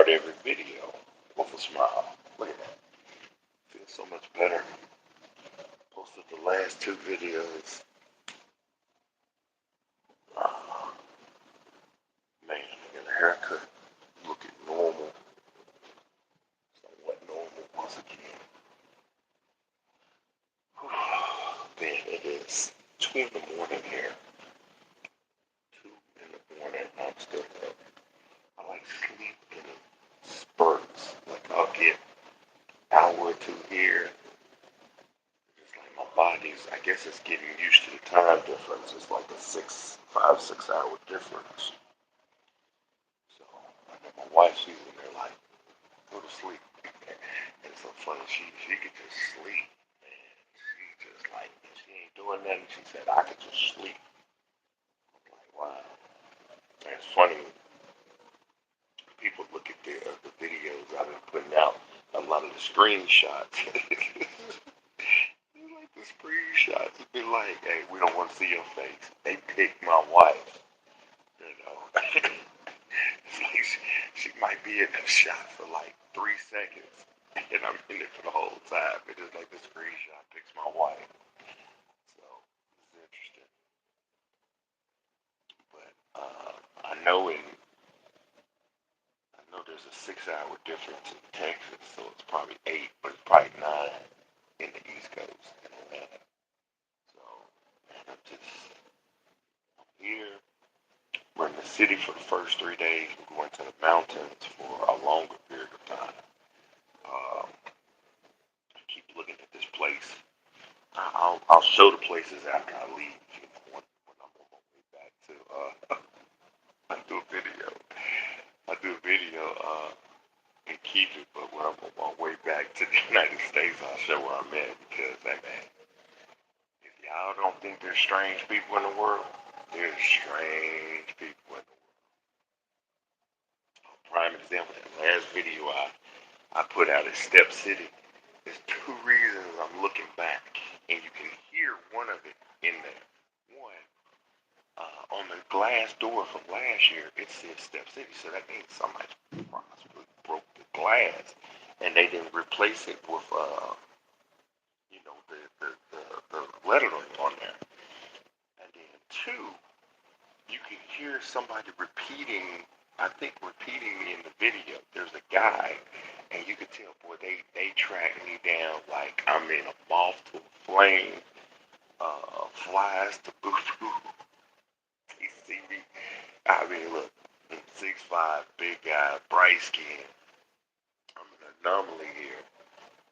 start every video with a smile. Look at that. Feels so much better. Posted the last two videos. Uh, Man, I got a haircut. Looking normal. Somewhat normal once again. Man, it is 2 in the morning here. 2 in the morning. I'm still up. I like sleep in spurts. Like I'll get an hour or two here. It's like my body's, I guess it's getting used to the time difference. It's like a 5, 6 hour difference. So I know my wife, she's in there like, go to sleep. And it's so funny, she could just sleep. Man, she just like, she ain't doing nothing. She said, I could just sleep. I'm like, wow. And it's funny, people look at the videos I've been putting out, a lot of the screenshots. Like the screenshots would be like, hey, we don't want to see your face. They picked my wife, you know. It's like she might be in that shot for like 3 seconds, and I'm in it for the whole time. It is like the screenshot picks my wife. So it's interesting. But I know there's a 6 hour difference in Texas, so it's probably 8, but it's probably 9 in the East Coast in Atlanta. So, man, I'm just here. We're in the city for the first 3 days. We're going to the mountains for a longer period of time. I keep looking at this place. I'll show the places after I leave. You know, when I'm on my way back to I do a video. I do a video and keep it, but when I'm on my way back to the United States, I'll show where I'm at because, hey man, if y'all don't think there's strange people in the world, there's strange people in the world. Prime example, that last video I put out is Step City. There's two reasons I'm looking back, and you can hear one of it in there. One, on the glass door from last year, it said Step City, so that means somebody possibly broke the glass, and they didn't replace it with, the lettering on there. And then two, you can hear somebody repeating. I think repeating in the video. There's a guy, and you could tell, boy, they track me down like I'm in a moth to a flame, flies to boo boo. He see me. I mean, look, 6'5", big guy, bright skin. I'm an anomaly here.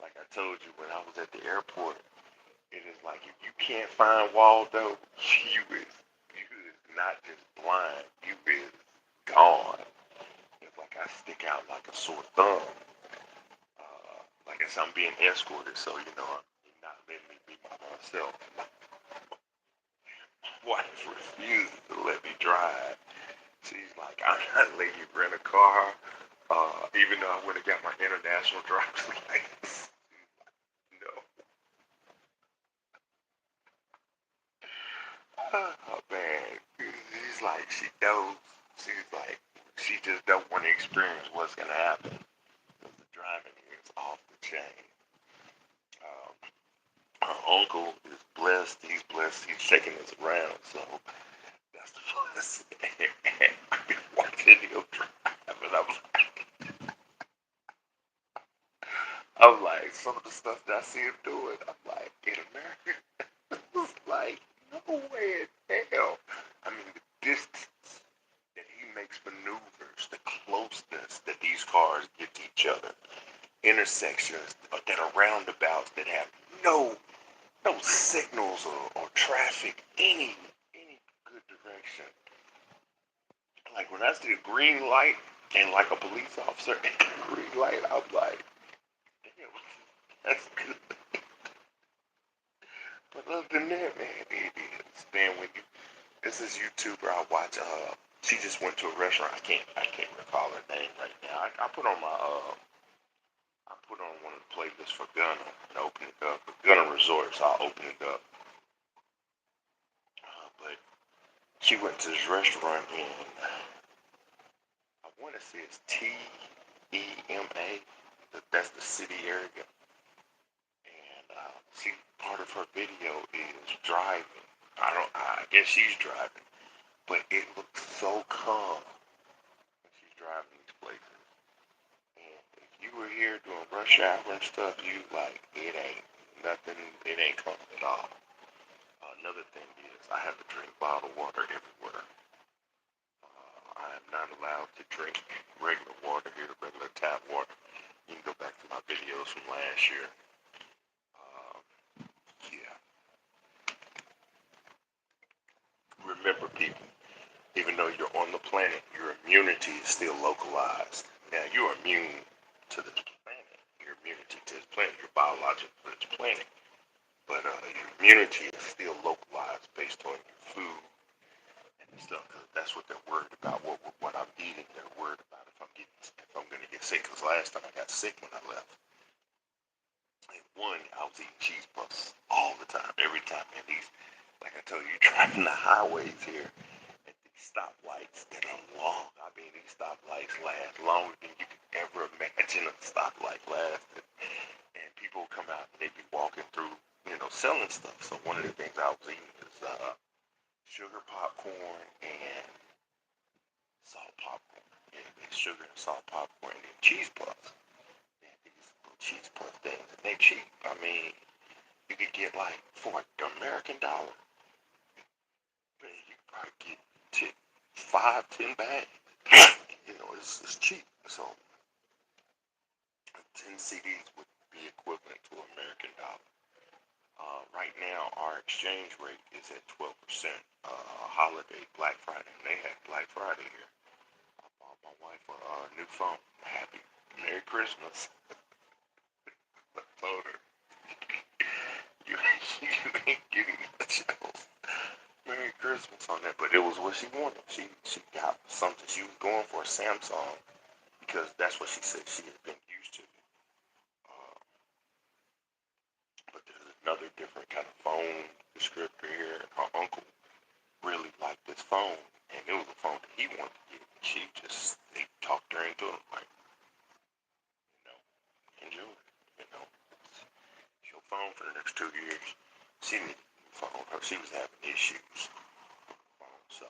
Like I told you when I was at the airport, it is like if you can't find Waldo, you is not just blind, you is gone. It's like I stick out like a sore thumb. Like I said, I'm being escorted, so I'm not letting me be by myself. My wife refuses to let me drive. She's like, I'm not letting you rent a car, even though I went and got my international driver's license. No. Oh man, she's like, she knows. She's like, she just don't want to experience what's gonna happen. Because the driving here is off the chain. Um, Her uncle is blessed. He's blessed. He's taking us around. So that's the plus. I've been watching him drive, and I'm like, some of the stuff that I see him doing, I'm like, in America, it's like, no way in hell. I mean, the distance that he makes maneuvers, the closeness that these cars get to each other, intersections that are roundabouts that have no signals or traffic, any good direction. Like when I see a green light and like a police officer in a green light, I'm like, damn, that's good. But other than that, man, it is. Man, when you this is YouTuber I watch. She just went to a restaurant. I can't recall her name right now. I put on I put on one of the playlists for Gunna and open it up. Gunna Resorts, I'll open it up. But she went to this restaurant in, I want to say it's TEA. City area, and see, part of her video is driving. I guess she's driving, but it looks so calm when she's driving these places. And if you were here doing rush hour and stuff, you like, it ain't nothing, it ain't calm at all. Another thing is, I have to drink bottled water everywhere. I am not allowed to drink regular water here, regular tap water. You can go back to my videos from last year. Um, yeah. Remember, people, even though you're on the planet, your immunity is still localized. Now, you're immune to this planet. Your immunity to this planet, your biological to this planet. But your immunity is still localized based on your food and stuff. Cause that's what they're worried about. What I'm eating, they're worried about if I'm gonna get sick. Cause last time I got sick when I left. And one, I was eating cheese puffs all the time, every time. And these, like I told you, driving the highways here at these stoplights that are long. I mean, these stoplights last longer than you could ever imagine a stoplight lasted. And people would come out and they'd be walking through, selling stuff. So one of the things I was eating is sugar popcorn and salt popcorn. Yeah, sugar and salt popcorn and then cheese puffs. Yeah, these little cheese puff things. And they cheap. I mean, you could get like for an American dollar, man, you could probably get 5, 10 bags. It's cheap. So 10 CDs would be equivalent to American dollar. Right now, our exchange rate is at 12%. Holiday, Black Friday, and they had Black Friday here. I bought my wife a new phone. Happy Merry Christmas. I told her, you, you ain't getting much else. Merry Christmas on that, but it was what she wanted. She got something she was going for, a Samsung, because that's what she said she had been used to. Uh, but there's another different kind of phone descriptor here. Her uncle really liked this phone, and it was a phone that he wanted to get. They talked her into it, like, you know, enjoy it. It's your phone for the next 2 years. She needed a new phone. She was having issues with the phone, so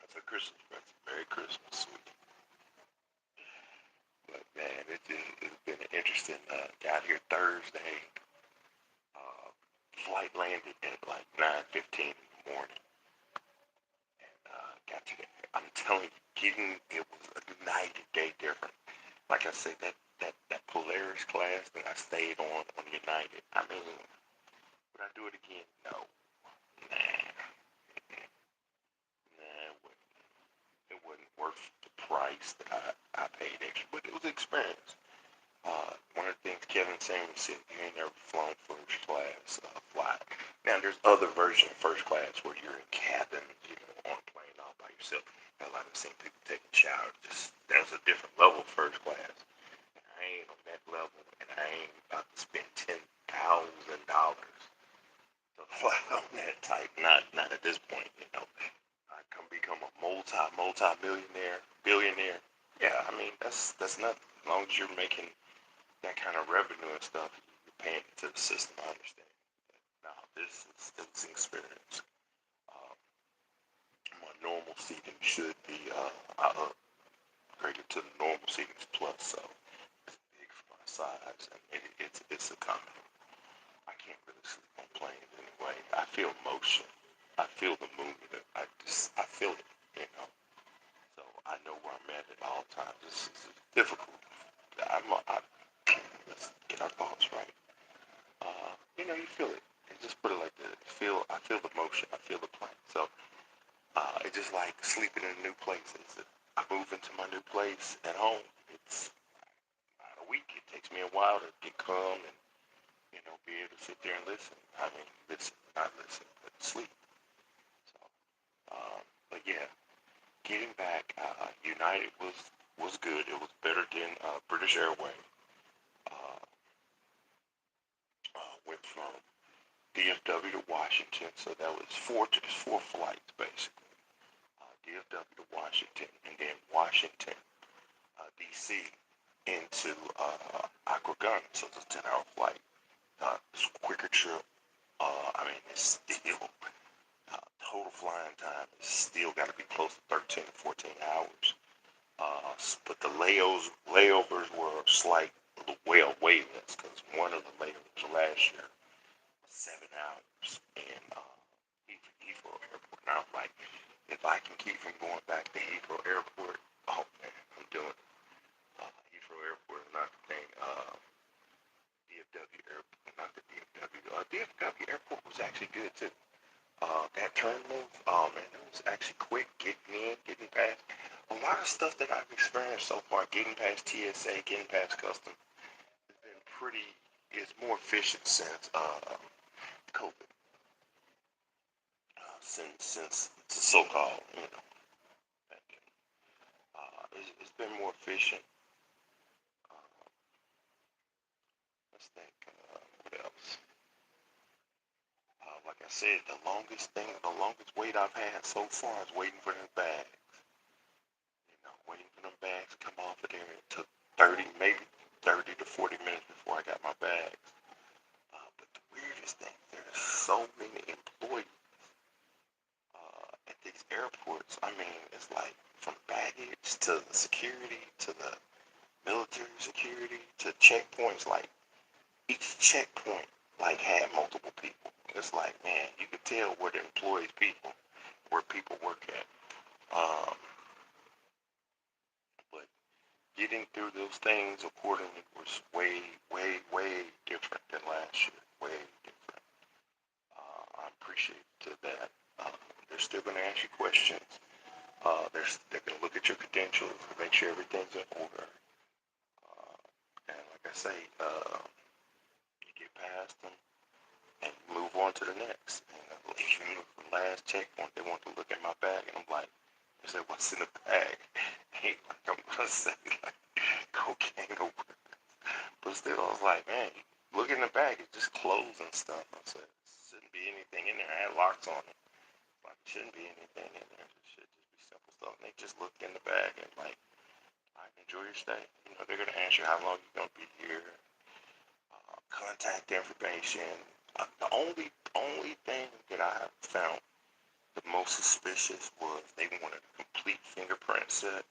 that's a Christmas present. Merry Christmas, sweetie. But man, it's been an interesting. Got here Thursday. Uh, Flight landed at like 9:15 in the morning, and got to there. I'm telling you, it was a night and day different. Like I said, that Polaris class that I stayed on United. I mean, would I do it again? No. Nah. Nah, it wasn't worth the price that I paid extra, but it was an experience. One of the things Kevin Samuels said, you ain't never flown first class flight. Now, there's other versions of first class where you're in cabins, on a plane all by yourself. Hell, I've seen people taking showers. That's a different level of first class. And I ain't on that level, and I ain't about to spend $10,000 to fly on that type. Not at this point. I can become a multi millionaire, billionaire. Yeah, I mean that's nothing. As long as you're making that kind of revenue and stuff, you're paying into the system. I understand. But no, it's an experience. Um, my normal seating should be I upgraded to the normal seating plus, so it's big for my size, and it's a comfort. I can't really sleep on planes anyway. I feel motion. I feel the movement. I feel it. You know. So I know where I'm at all times. It's difficult. I let's get our thoughts right. You feel it. Just put it like that. I feel the motion. I feel the plane. So it's just like sleeping in a new place. I move into my new place at home. It's about a week. It takes me a while to get calm and be able to sit there and listen. I mean, listen, not listen, but sleep. So, but yeah, getting back, United was good. It was better than British Airways. Uh, went from DFW to Washington, so that was four flights basically. DFW to Washington, and then Washington, DC into Accra, so it's a 10-hour flight. It's a quicker trip. I mean, it's still total flying time is still got to be close to 13 to 14 hours. But the layovers were slight, way less because one of the layovers last year was 7 hours in Heathrow Airport. And I'm like, if I can keep from going back to Heathrow Airport, oh man, I'm doing it. Heathrow Airport is not the thing. DFW Airport, not the DFW. DFW Airport was actually good too. That terminal, oh man, it was actually quick getting in, getting past. A lot of stuff that I've experienced so far, getting past TSA, getting past custom, has been pretty. It's more efficient since COVID, since the so-called, it's been more efficient. Uh, let's think, what else? Like I said, the longest wait I've had so far is waiting for them bags. Waiting for them bags to come off of there. It took 30 to 40 minutes before I got my bags. But the weirdest thing, there's so many employees at these airports. I mean, it's like from baggage to the security to the military security to checkpoints. Like each checkpoint, like had multiple people. It's like, man, you could tell where the employees where people work at. Um, but getting through those things accordingly was way different than last year. Way different. I appreciate that. They're still going to ask you questions. They're going to look at your credentials and make sure everything's in order. And like I say, you get past them and move on to the next. And even with the last checkpoint, they want to look at my bag, and I'm like, they said, "What's in the bag?" Ain't like I'm gonna say like cocaine or whatever. But still, I was like, man, look in the bag. It's just clothes and stuff. I said, shouldn't be anything in there. I had locks on it. Like, shouldn't be anything in there. It should just be simple stuff. And they just looked in the bag and like, all right, enjoy your stay. They're gonna ask you how long you're gonna be here, contact information. The only thing that I found the most suspicious was they wanted a complete fingerprint set.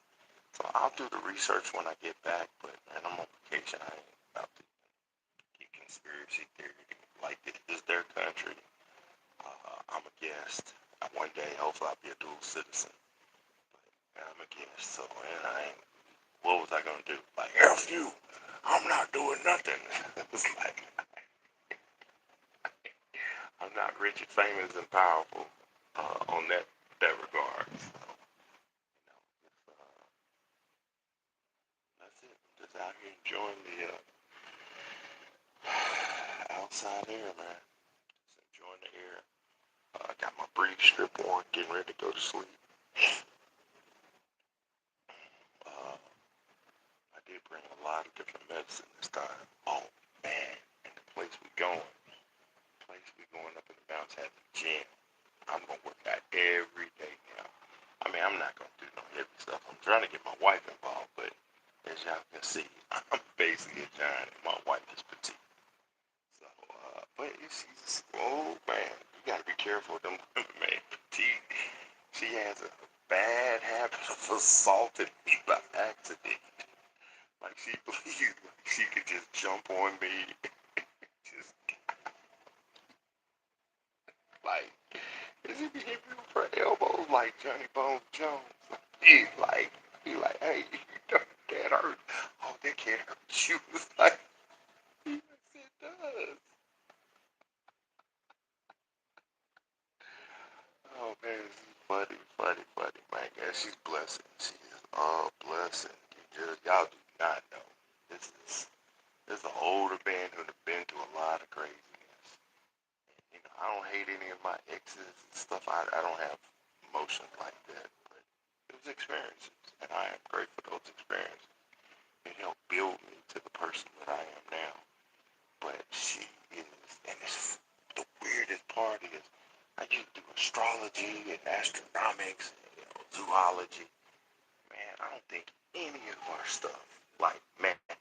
So I'll do the research when I get back, but man, I'm on vacation. I ain't about to get conspiracy theory. Like, this is their country. I'm a guest. One day, hopefully, I'll be a dual citizen. But I'm a guest, so and what was I gonna do? Like, F you! I'm not doing nothing. It's like I'm not rich and famous and powerful on that regard. So, that's it. I'm just out here enjoying the outside air, man. Just enjoying the air. I got my breathe strip on, getting ready to go to sleep. Uh, I did bring a lot of different medicine this time. Oh man, and the place we going up in the mountains has a gym. I'm gonna work out every day now. I mean, I'm not gonna do no heavy stuff. I'm trying to get my wife involved, but as y'all can see, I'm basically a giant and my wife is petite. So, but she's, oh man, you gotta be careful with them women, man. Petite, she has a bad habit of assaulting me by accident. Like, she believes like she could just jump on me, just like, as if he hit me with her elbows like Johnny Bones Jones. He like, hey, that hurt. Oh, that can't hurt you. It's like, yes, it does. Oh man, this is funny, man. Yeah, she's blessing. She is a blessing. Y'all do not know. This is an older man who've been through a lot of craziness. I don't hate any of my exes and stuff. I don't have emotions like that, but it was experiences, and I am grateful for those experiences. It helped build me to the person that I am now. But she is, and it's the weirdest part is, I used to do astrology and astronomics, and, zoology. Man, I don't think any of our stuff like matches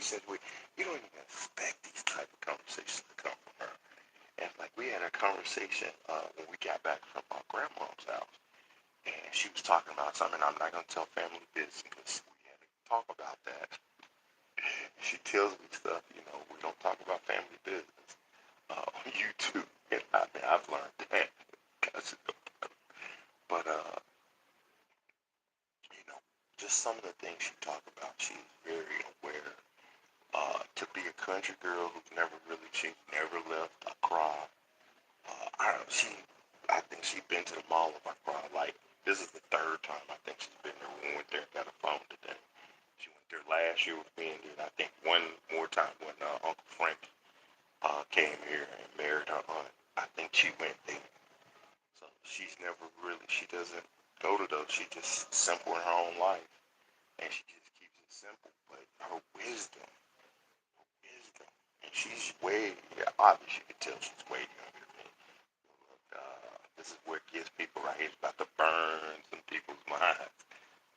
conversations with, you don't even expect these type of conversations to come from her. And like we had a conversation when we got back from our grandma's house, and she was talking about something. I'm not gonna tell family business because we had to talk about that. She tells me stuff, we don't talk about family business on YouTube, and I've learned that. But just some of the things she talked about, she's very aware. To be a country girl she's never left Accra. I think she's been to the mall of Accra. Like, this is the third time I think she's been there. We went there and got a phone today. She went there last year with me, and then I think one more time when Uncle Frank came here and married her aunt. I think she went there. So she doesn't go to those. She just simple in her own life, and she just keeps it simple. But her wisdom, and she's obviously you can tell she's way younger than me. Look, this is what gets people right here. It's about to burn some people's minds.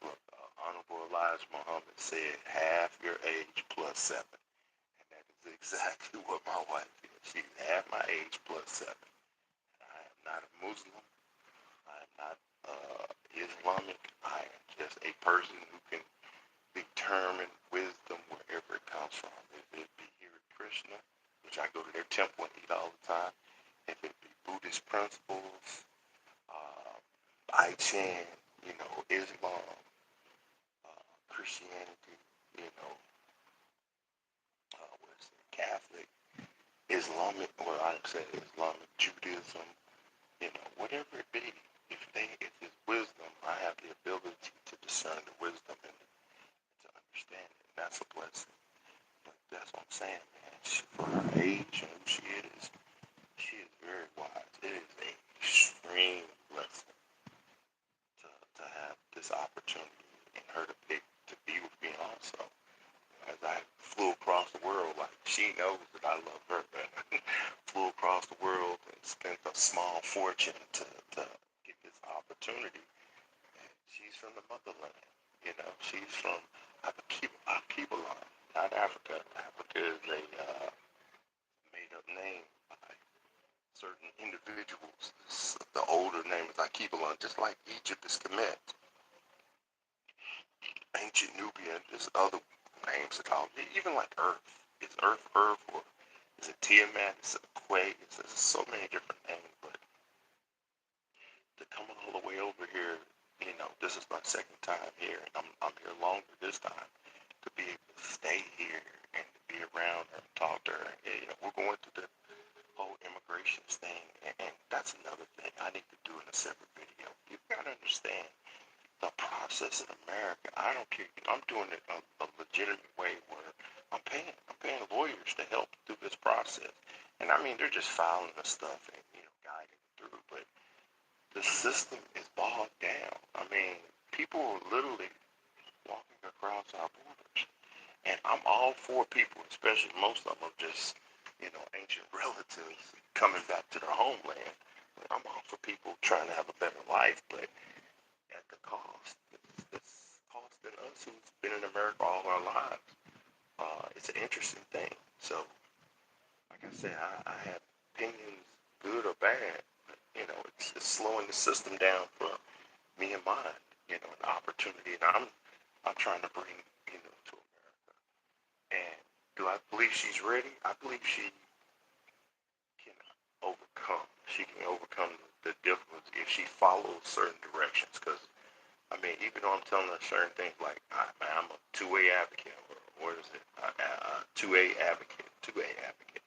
Look, Honorable Elijah Muhammad said half your age plus 7. And that is exactly what my wife is. She's half my age plus 7. I am not a Muslim. I am not Islamic. I am just a person who can determine wisdom wherever it comes from. If it be here at Krishna, which I go to their temple and eat all the time, if it be Buddhist principles, I chant, Islam, Christianity, what is it, Catholic, Islamic, well, I say Islamic, Judaism, whatever it be, if it's wisdom, I have the ability to discern the wisdom and to understand it, and that's a blessing. But that's what I'm saying, man. For her age and who she is very wise. It is an extreme blessing to have this opportunity and her to pick to be with me also. As I flew across the world, like she knows that I love her, but flew across the world and spent a small fortune to get this opportunity. And she's from the motherland, she's from Akibalan, not Africa. Africa is a made-up name by certain individuals. The older name is Akibalan, just like Egypt is Kemet. Ancient Nubian, there's other names that call it. Even like Earth. Is Earth, or is it Tiamat? Is it Quay? There's so many different names, but to come all the way over here, this is my second time here, and I'm here longer this time, to be able to stay here and to be around her and talk to her. And, we're going through the whole immigration thing, and that's another thing I need to do in a separate video. You've got to understand the process in America. I don't care. I'm doing it a legitimate way where I'm paying lawyers to help through this process. And I mean, they're just filing the stuff and, guiding through. But the system is bogged down. I mean, people are literally walking across our borders. And I'm all for people, especially most of them are just, ancient relatives coming back to their homeland. I'm all for people trying to have a better life, but at the cost. It's costing us who's been in America all our lives. It's an interesting thing. So, like I said, I have opinions, good or bad. But, it's slowing the system down for me and mine. An opportunity, and I'm trying to bring, to America. And do I believe she's ready? I believe she can overcome. She can overcome the difficulties if she follows certain directions. Because I mean, even though I'm telling her certain things like, I'm a 2A advocate, or what is it? 2A advocate, 2A advocate,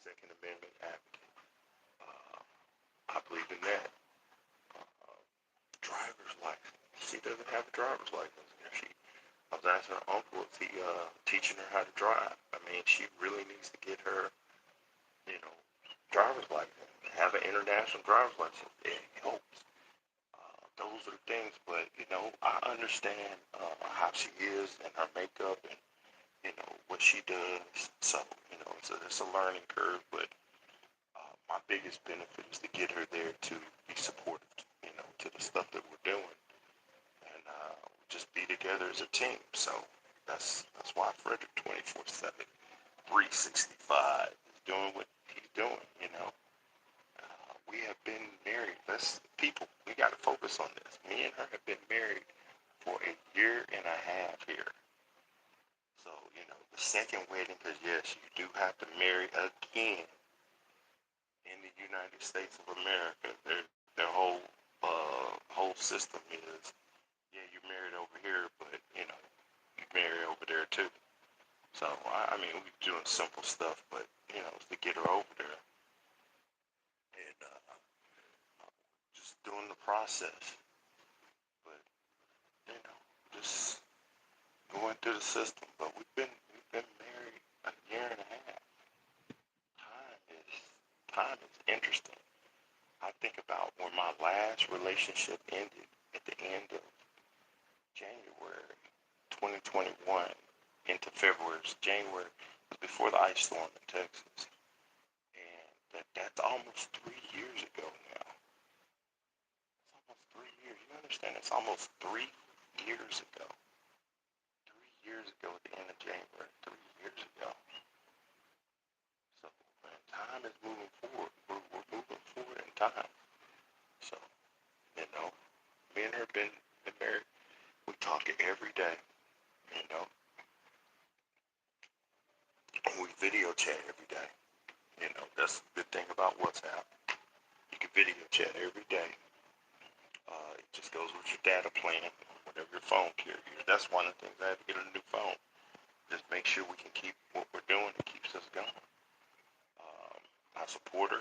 Second Amendment advocate. I believe in that. Driver's license. She doesn't have a driver's license. I was asking her uncle, is he teaching her how to drive? I mean, she really needs to get her, driver's license. Have an international driver's license. It helps. Those are the things, but I understand how she is and her makeup and what she does. So it's a learning curve, but my biggest benefit is to get her there to be supportive, to the stuff that we're doing, and just be together as a team. So That's why Frederick 24/7, 365 is doing what he's doing. We have been married. We got to focus on this. Me and her have been married for a year and a half here. So, the second wedding, because yes, you do have to marry again in the United States of America. Their whole system is, yeah, you married over here, but you marry over there too. So I mean, we're doing simple stuff, but to get her over there and just doing the process. But just going through the system. But we've been married a year and a half. Time is interesting. I think about when my last relationship ended at the end of January 2021 into February. January was before the ice storm in Texas, and that's almost 3 years ago now. It's almost 3 years. You understand? It's almost 3 years ago. 3 years ago at the end of January. 3 years ago. So, man, time is moving forward. We're moving forward in time. So, you know, me and her been married. We talk every day. You know, we video chat every day. That's the good thing about WhatsApp. You can video chat every day. It just goes with your data plan, whatever your phone carrier. That's one of the things I had to get a new phone. Just make sure we can keep what we're doing. It keeps us going. I support her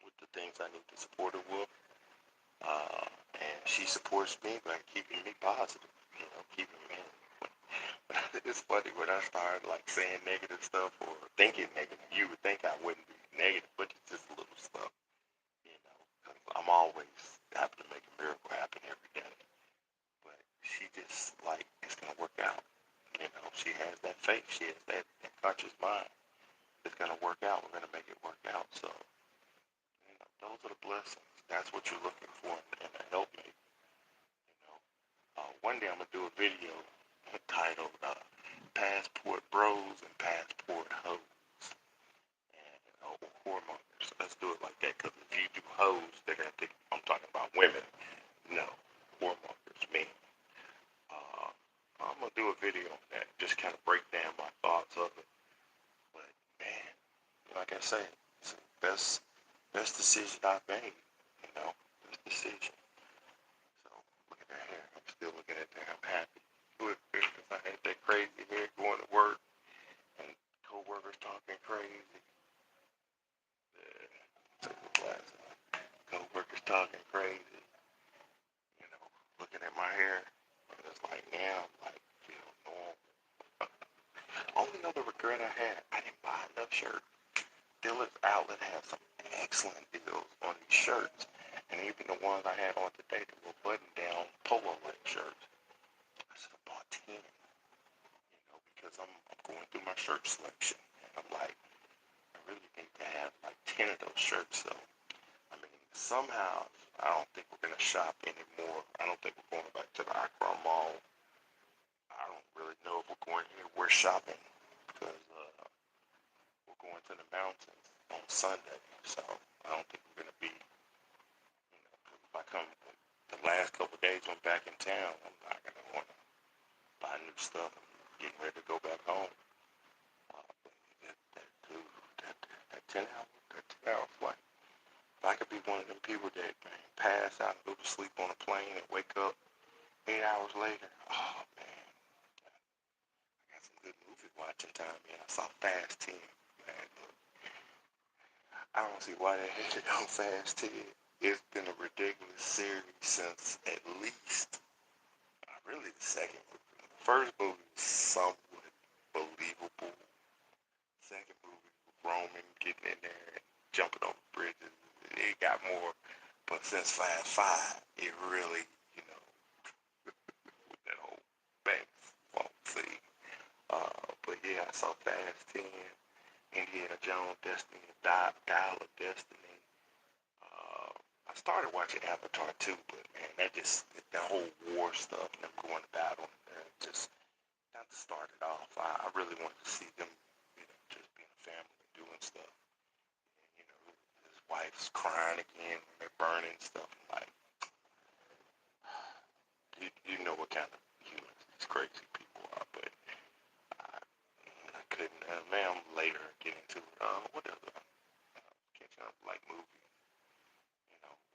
with the things I need to support her with. And she supports me by keeping me positive. Keeping me. It's funny when I started like saying negative stuff or thinking negative. You would think I wouldn't be negative, but it's just little stuff. Cause I'm always happy to make a miracle happen every day. But she just like it's gonna work out. She has that faith. She has that conscious mind. It's gonna work out. We're gonna make it work out. So those are the blessings. That's what you're looking for in a helpmate. One day I'm gonna do a video titled "Passport Bros and Passport Hoes" and whoremongers. Let's do it like that. Because if you do hoes, they're gonna think I'm talking about women. No, whoremongers, men. I'm gonna do a video on that. Just kind of break down my thoughts of it. But man, like I say, it's the best decision I've made. Best decision. So look at that hair. I'm still looking at that. I'm happy with it because I had that crazy hair going to work and co-workers talking crazy. Yeah, take the glasses off. Co-workers talking crazy. Looking at my hair. And it's like now I'm like feel normal. Only other regret I had, I didn't buy enough shirts. Dealer's Outlet has some excellent deals on these shirts. And even the ones I had on today, the little button-down polo leg shirts. I should have bought 10, because I'm going through my shirt selection. And I'm like, I really need to have like 10 of those shirts. So, I mean, somehow, I don't think we're going to shop anymore. I don't think we're going back to the Accra Mall. I don't really know if we're going here. We're shopping because we're going to the mountains on Sunday. So, I don't think we're going to be, if I come the last couple of days when I'm back in town, I'm not going to want to buy new stuff. I'm getting ready to go back home. That 10-hour flight. If I could be one of them people that pass out and go to sleep on a plane and wake up 8 hours later, oh man, I got some good movie watching time, man. I saw Fast 10, man. Look, I don't see why they had it on Fast 10. It's been a ridiculous series since at least, really the second movie. The first movie was somewhat believable. Second movie was Roman getting in there and jumping over bridges. It got more, but since Fast 5, it really, with that whole Banks phone scene. But yeah, I saw Fast 10, Indiana Jones, Destiny, Dial of Destiny. I started watching Avatar too, but man, that whole war stuff, them going to battle, just not to start it off. I really wanted to see them, just being a family and doing stuff. And, his wife's crying again when they're burning stuff. I'm like, you know what kind of humans these crazy people are, but I couldn't. Man, later get into it. Whatever. Catching up like movie,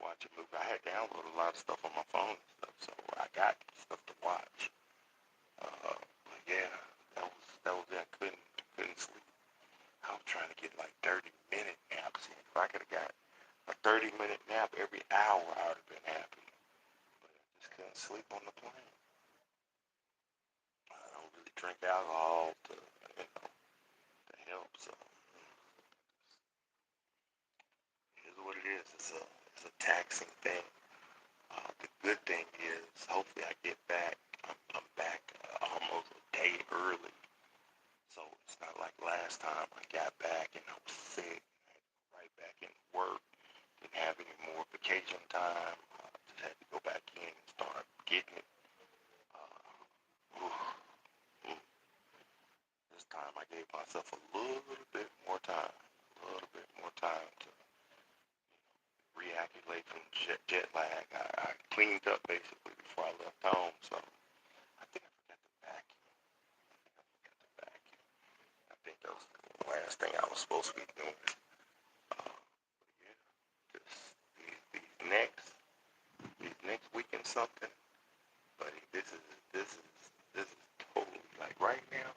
watch a movie. I had downloaded a lot of stuff on my phone and stuff, so I got stuff to watch. But yeah, that was it. I couldn't sleep. I was trying to get like 30-minute naps in. If I could have got a 30-minute nap every hour, I would have been happy. But I just couldn't sleep on the plane. I don't really drink alcohol to help, so it is what it is. It's a taxing thing. The good thing is, hopefully, I get back. I'm back almost a day early, so it's not like last time I got back and I was sick. Right back in work. Didn't have any more vacation time. Just had to go back in and start getting it. Uh, this time I gave myself a little bit more time. A little bit more time to reacculate from jet lag. I cleaned up basically before I left home, so I think I forgot to vacuum. I think that was the last thing I was supposed to be doing. But yeah, just these next weekend something. Buddy, this is totally like right now.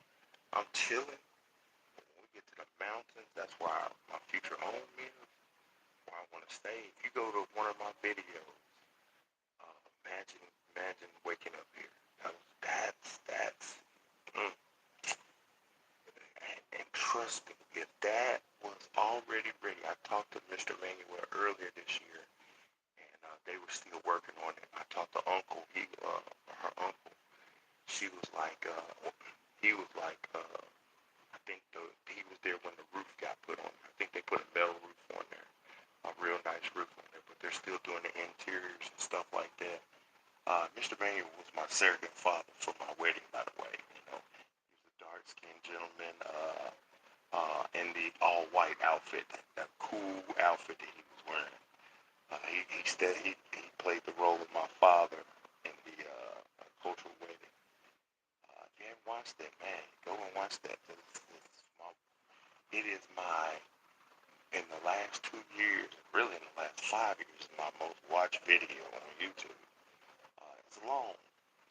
I'm chilling. When we get to the mountains, that's where my future home is. Where I want to stay. If you go to one of my videos, imagine waking up here. That's. Mm. And trust me, if that was already ready, I talked to Mr. Manuel earlier this year, and they were still working on it. I talked to Uncle. Her uncle. She was like, he was like, I think he was there when the roof got put on. I think they put a metal roof on there, a real nice roof on there, but they're still doing the interiors and stuff like that. Mr. Manuel was my surrogate father for my wedding, by the way. He was a dark-skinned gentleman in the all-white outfit, that cool outfit that he was wearing. He played the role of my father in the cultural wedding. If you haven't watched that, man, go and watch that. It is in the last 2 years, really in the last 5 years, my most watched video on YouTube. It's long.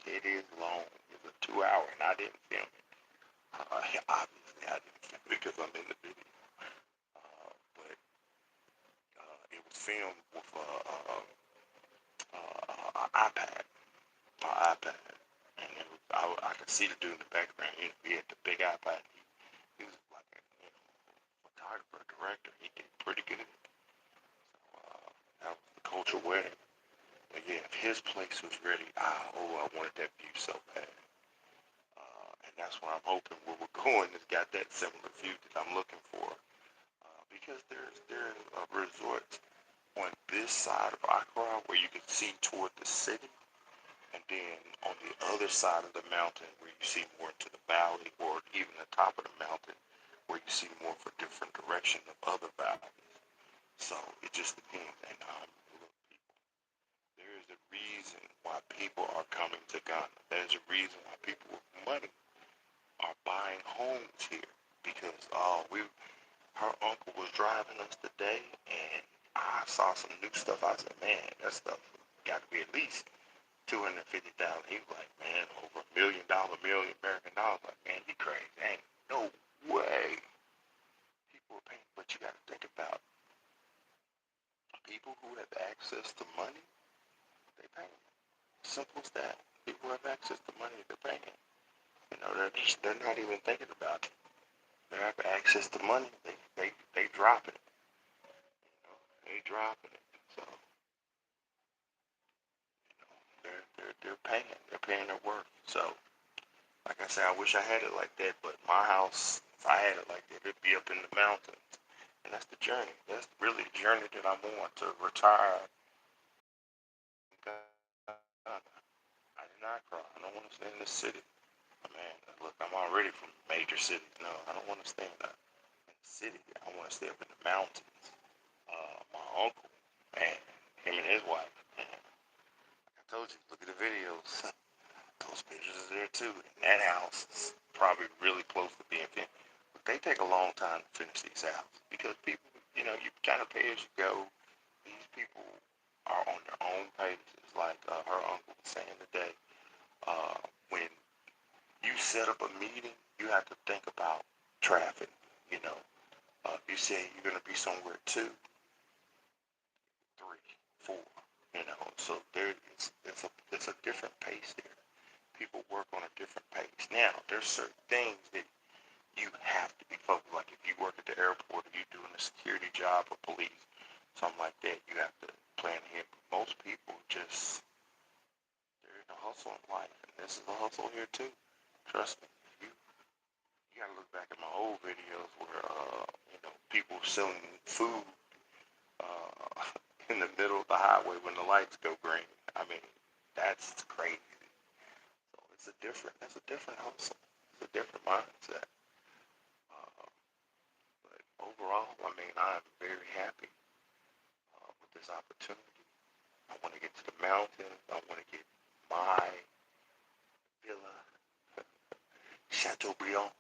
It is long. It's a 2 hour, and I didn't film it. Obviously, I didn't film it because I'm in the video. But it was filmed with an iPad, and I could see the dude in the background. He had the big iPad. He was like a photographer, director. He did pretty good. So that was the culture wedding. But yeah, if his place was ready, I wanted that view so bad. And that's why I'm hoping where we're going has got that similar view that I'm looking for. Because there's a resort on this side of Accra where you can see toward the city, and then on the other side of the mountain where you see more into the valley, or even the top of the mountain where you see more of a different direction of other valleys. So it just depends. And look, people, there is a reason why people are coming to Ghana. There's a reason why people with money are buying homes here, because her uncle was driving us today, and I saw some new stuff. I said, man, that stuff got to be at least 250,000. He was like, man, over $1 million American dollars. Like, man, you crazy? Ain't no way. People are paying, but you got to think about people who have access to money. They paying. Simple as that. People who have access to money, they're paying. They're not even thinking about it. They have access to money. They dropping it. They dropping it. So they're paying. They're paying their worth. So like I said, I wish I had it like that. But my house, if I had it like that, it'd be up in the mountains. And that's the journey. That's really the journey that I'm on, to retire. I did not cry. I don't want to stay in the city. Man, look, I'm already from major cities. No, I don't want to stay in the city. I want to stay up in the mountains. My uncle, man, him and his wife, man, I told you, look at the videos. Those pictures are there too. And that house is probably really close to being finished. But they take a long time to finish these houses because people, you kind of pay as you go. These people are on their own pages. Like her uncle was saying today, when you set up a meeting, you have to think about traffic. You know, if you say you're going to be somewhere at 2, 3, 4, so it's a different pace there. People work on a different pace. Now, there's certain things that you have to be focused. Like if you work at the airport or you're doing a security job or police, something like that, you have to plan ahead. But most people just, they're in a hustle in life, and this is a hustle here too. Trust me. You gotta look back at my old videos where, people selling food uh, in the middle of the highway when the lights go green. I mean, that's crazy. So that's a different hustle. It's a different mindset. Uh, but overall, I mean, I'm very happy with this opportunity. I want to get to the mountains. I want to get my villa, Chateaubriand,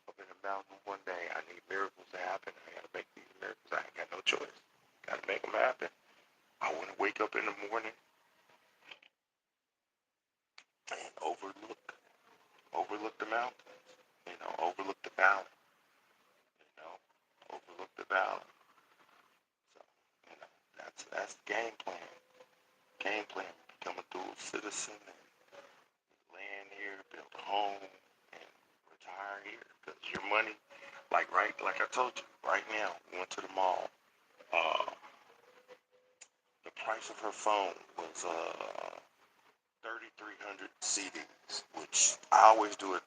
up in the mountains one day. I need miracles to happen. I got to make these miracles. I ain't got no choice. Got to make them happen. I want to wake up in the morning and overlook the mountains. Overlook the valley. You know, overlook the valley. So, that's the game plan. Game plan: become a dual citizen and land here, build a home, and retire here. Because your money, like I told you, right now, we went to the mall. Uh, the price of her phone was 3,300 CDs, which I always do a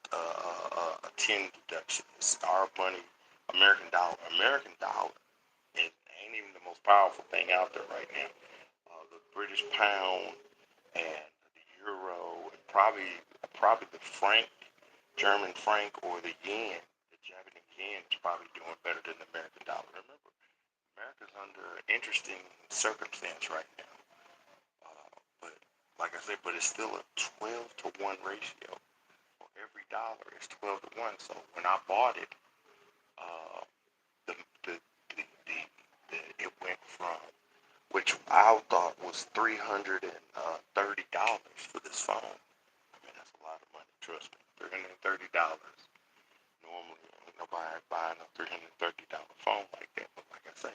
10 deduction. It's our money, American dollar. American dollar ain't even the most powerful thing out there right now. The British pound and the euro and probably the franc, German franc, or the yen. The Japanese yen is probably doing better than the American dollar. Remember, America's under an interesting circumstance right now. But like I said, but it's still a 12 to 1 ratio. For every dollar is 12 to 1. So when I bought it, uh, the, the, it went from, which I thought was $330 for this phone. I mean, that's a lot of money, trust me. $330. Normally, ain't nobody buying a $330 phone like that. But like I say,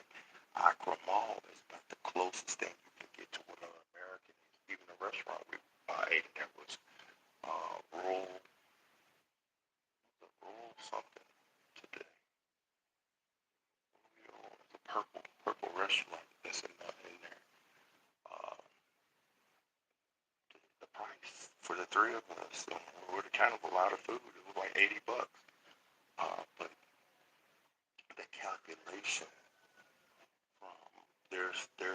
Accra Mall is about the closest thing you can get to what an American is. Even a restaurant we ate that was rural, rural something today. It's a purple restaurant that's in there. Uh, the price for the three of us, we ordered kind of a lot of food. It was like $80. But the calculation from their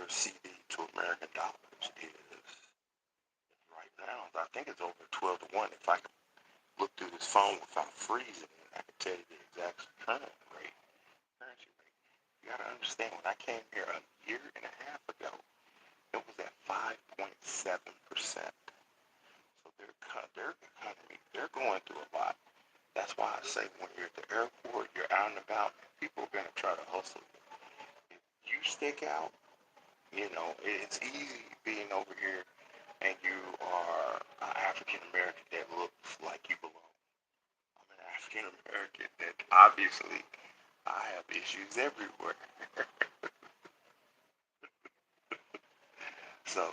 CD to American dollars is right now, I think it's over 12 to 1. If I could look through this phone without freezing, I could tell you the exact currency rate. You gotta understand, when I came here a year and a half ago, it was at 5.7%. So their economy, they're going through a lot. That's why I say when you're at the airport, you're out and about, people are gonna try to hustle you. If you stick out, it's easy being over here and you are an African American that looks like you belong. I'm an African American that obviously I have issues everywhere. So,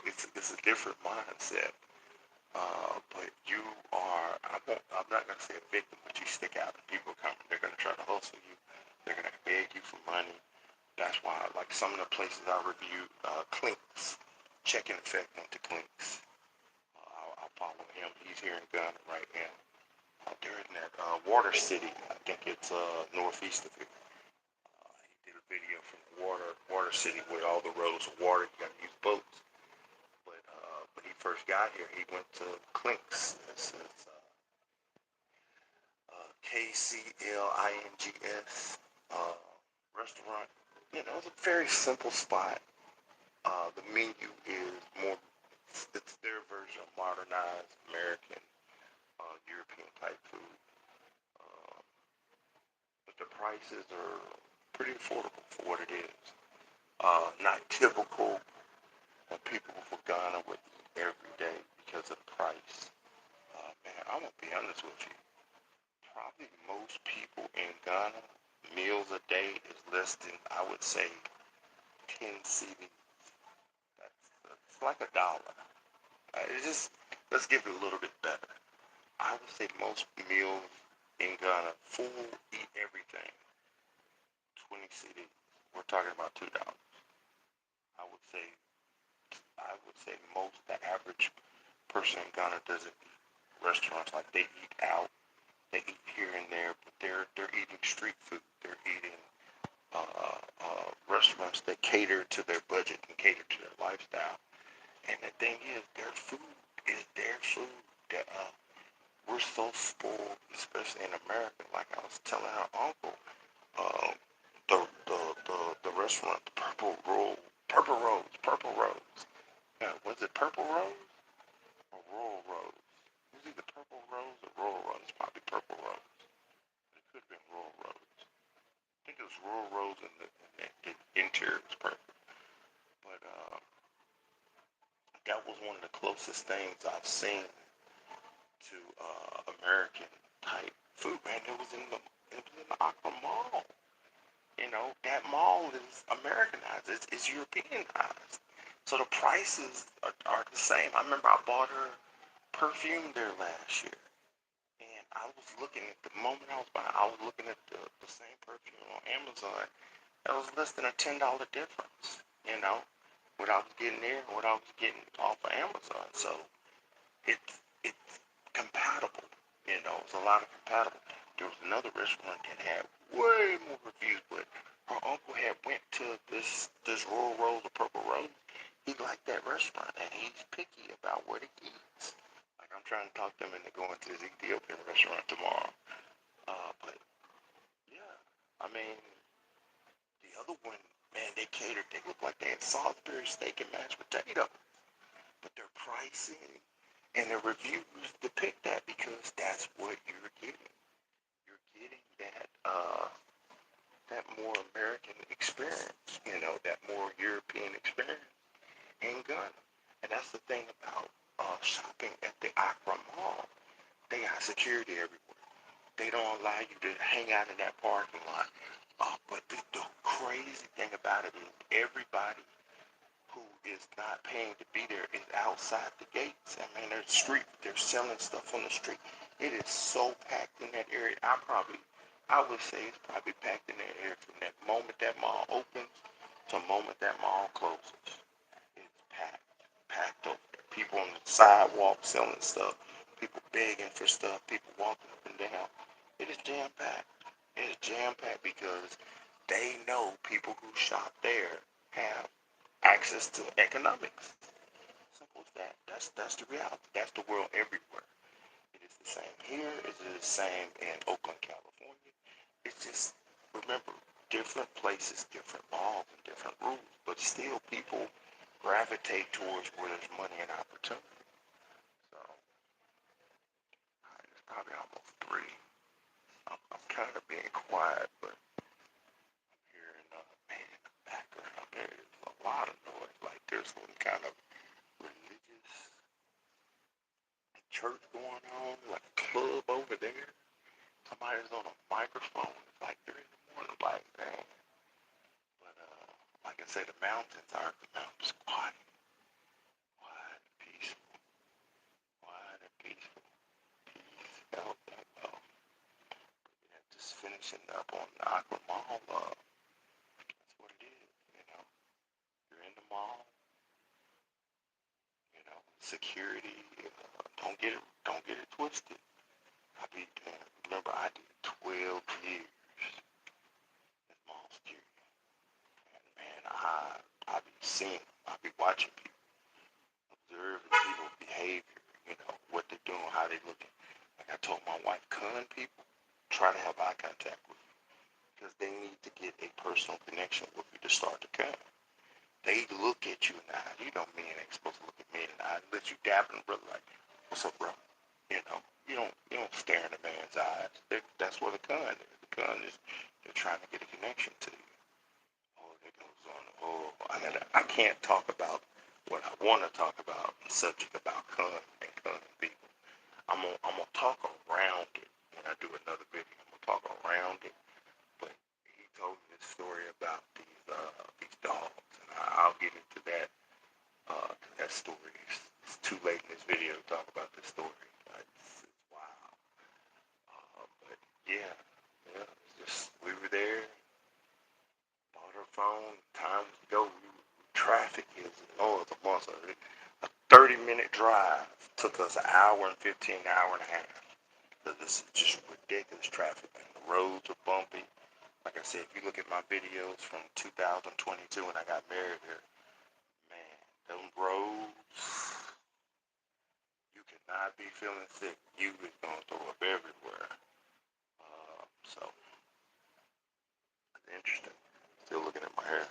it's a different mindset. But you are, I'm not going to say a victim, but you stick out and people come, they're going to try to hustle you. They're going to beg you for money. That's why, like some of the places I reviewed, Clinks, Check in Effect went to Clinks. I'll follow him. He's here in Ghana right now. They're in that Water City. I think it's northeast of here. He did a video from the water city where all the roads are water. You got to use boats. But when he first got here, he went to Clinks. It's KCLINGS restaurant. It's a very simple spot. The menu is more, it's their version of modernized American, European type food. Uh, but the prices are pretty affordable for what it is. Not typical of people from Ghana would eat every day because of the price. Man, I'm gonna be honest with you. Probably most people in Ghana, meals a day is less than, I would say, 10 CD. That's like $1. It's just, let's give it a little bit better. I would say most meals in Ghana, full, eat everything, 20 CD. We're talking about $2. I would say, most, the average person in Ghana doesn't eat restaurants like they eat out. They eat here and there, but they're eating street food. They're eating restaurants that cater to their budget and cater to their lifestyle. And the thing is, their food is their food. We're so spoiled, especially in America. Like I was telling our uncle, uh, the restaurant, the Purple Rose. Was it Purple Rose or Royal Rose? It was either Purple Rose or Royal Rose. Probably Purple Rose. It could have been Royal Rose. I think it was Royal Rose and the interior was purple. But that was one of the closest things I've seen to American type food. Man, it was in the Accra Mall. That mall is Americanized. It's Europeanized. So the prices are the same. I remember I bought her perfume there last year. And I was looking at the moment I was buying, I was looking at the same perfume on Amazon. That was less than a $10 difference, what I was getting there and what I was getting off of Amazon. So it's compatible, it's a lot of compatible. There was another restaurant that had way more reviews, but her uncle had went to this Royal Rose or Purple Rose. He liked that restaurant and he's picky about what he eats. Like I'm trying to talk them into going to this Ethiopian restaurant tomorrow. But yeah, I mean, the other one, man, they catered. They looked like they had Salisbury steak and mashed potatoes, but their pricing and their reviews depict that because that's what you're getting. You're getting that more American experience, that more European experience in Ghana. And that's the thing about shopping at the Accra Mall. They got security everywhere. They don't allow you to hang out in that parking lot. But the crazy thing about it is everybody who is not paying to be there is outside the gates. I mean, they're selling stuff on the street. It is so packed in that area. I would say it's probably packed in that area from that moment that mall opens to the moment that mall closes. It's packed over there. People on the sidewalk selling stuff, people begging for stuff, people walking up and down. It is jam packed. It is jam packed because they know people who shop there have access to economics. Simple as that. That's the reality. That's the world everywhere. It is the same here. It is the same in Oakland, California. It's just, remember, different places, different laws, and different rules, but still people gravitate towards where there's money and opportunity. So, it's probably almost 3. I'm kind of being quiet, but I'm hearing, man, in the background, there is a lot of noise. Like there's some kind of religious church going on, like a club over there. Somebody's on a microphone. It's like 3 in the morning, like, man. But, like I said, the mountains quiet, quiet and peaceful, quiet and peaceful. Peace, health, and wealth. Yeah, just finishing up on the Aqua Mall, that's what it is, You're in the mall, security, don't get it twisted. Remember I did 12 years as mall security. And man, I be seeing, I be watching people, observing people's behavior, what they're doing, how they looking. Like I told my wife, con people. try to have eye contact with you because they need to get a personal connection with you to start to come. They look at you in the eye. You know, men ain't supposed to look at men in the eye. Let you dap them, brother, like, what's up, bro? You know, you don't stare in a man's eyes. That's where the con is. The con is they're trying to get a connection to you. Oh, that goes on. Oh, I can't talk about what I want to talk about, the subject about con and con people. I'm gonna talk around it when I do another video. I'm gonna talk around it. But he told me this story about these dogs, and I'll get into that. That story. It's too late in this video to talk about this story. It's wild. But yeah, it's just we were there. Bought her phone. Time to go. Traffic is it's a monster. A 30-minute drive took us an hour and 15, hour and a half. So this is just ridiculous traffic, and the roads are bumpy. Like I said, if you look at my videos from 2022 when I got married here, man, them roads, you cannot be feeling sick. You is going to throw up everywhere. So, it's interesting. Still looking at my hair.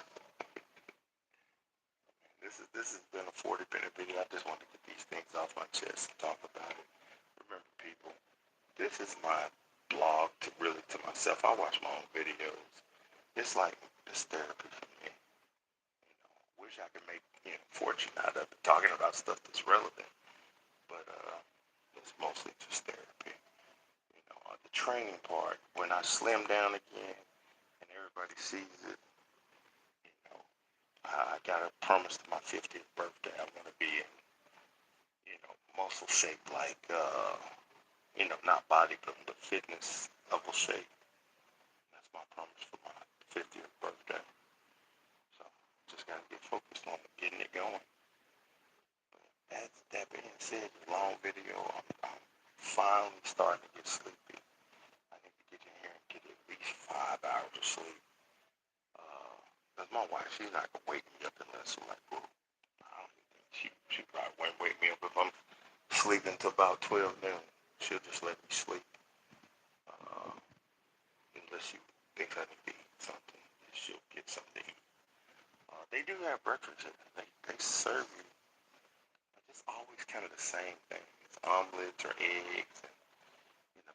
This has been a 40-minute video. I just wanted to get these things off my chest and talk about it. Remember, people, this is my blog to myself. I watch my own videos. It's like this therapy for me. Wish I could make fortune out of it, talking about stuff that's relevant. But it's mostly just therapy. The training part, when I slim down again and everybody sees it, I got a promise to my 50th birthday. I want to be in, muscle shape, like, not bodybuilding, but fitness level shape. That's my promise for my 50th birthday. So, just got to get focused on getting it going. But that being said, long video, I'm finally starting to get sleepy. I need to get in here and get at least 5 hours of sleep. Because my wife, she's not going to wake me up unless I'm like, well, I don't even think she probably won't wake me up if I'm sleeping until about 12 noon. She'll just let me sleep. Unless she thinks I need to eat something, she'll get something to eat. They do have breakfast here. They serve you. But it's always kind of the same thing. It's omelets or eggs and,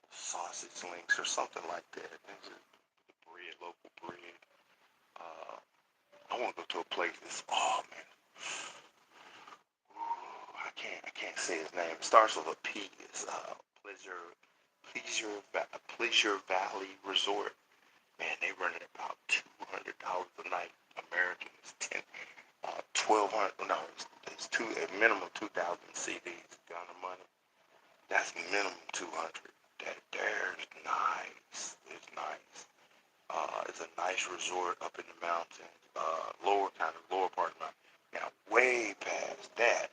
sausage links or something like that. It's just bread, local bread. I want to go to a place that's, oh man, I can't say his name. It starts with a P. It's Pleasure Valley Resort. Man, they run it about $200 a night. American is 1,200. No, it's a minimum 2,000 CDs. Ghana money. That's minimum 200. That there's nice. It's nice. It's a nice resort up in the mountains. Lower part of the mountain. Now, way past that,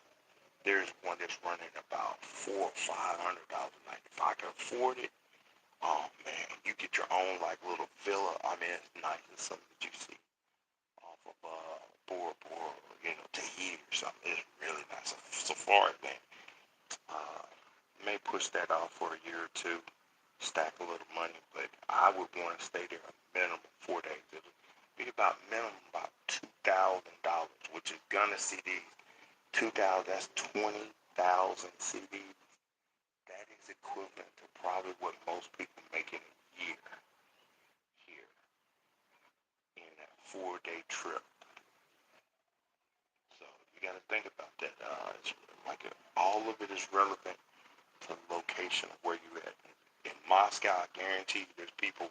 there's one that's running about $400 or $500 a night. If I can afford it, oh man, you get your own like little villa. I mean, it's nice. It's something that you see off of Bora Bora, Tahiti or something. It's really nice. A safari thing. May push that off for a year or two, stack a little money, but I would want to stay there a minimum 4 days. It'll be about minimum about $2,000, which is gonna CDs. 2,000. That's 20,000 CDs. That is equivalent to probably what most people make in a year here in that 4-day trip. So you got to think about that. It's like all of it is relevant to the location of where you at. In Moscow, I guarantee you there's people,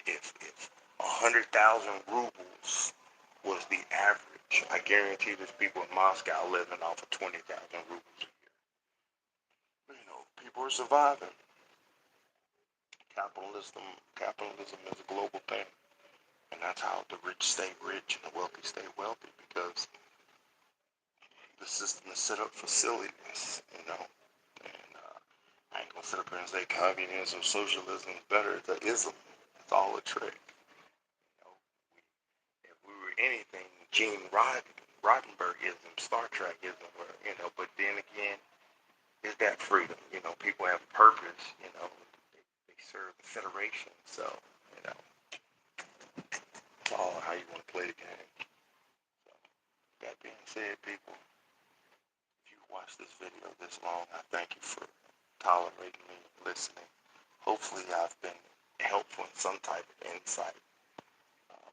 if 100,000 rubles was the average, I guarantee there's people in Moscow living off of 20,000 rubles a year. People are surviving. Capitalism is a global thing. And that's how the rich stay rich and the wealthy stay wealthy, because the system is set up for silliness, And I ain't gonna sit up here and say communism, socialism is better. It's an ism. It's all a trick. If we were anything, Gene Roddenberryism, Star Trekism, but then again, is that freedom? People have purpose, they serve the Federation. So, it's all how you want to play the game. So, that being said, people, if you watched this video this long, I thank you for tolerating me, listening. Hopefully, I've been helpful in some type of insight.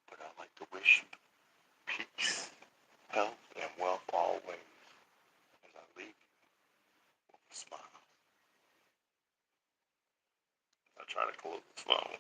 But I'd like to wish you peace, health, and wealth always as I leave you with a smile. I try to close this phone.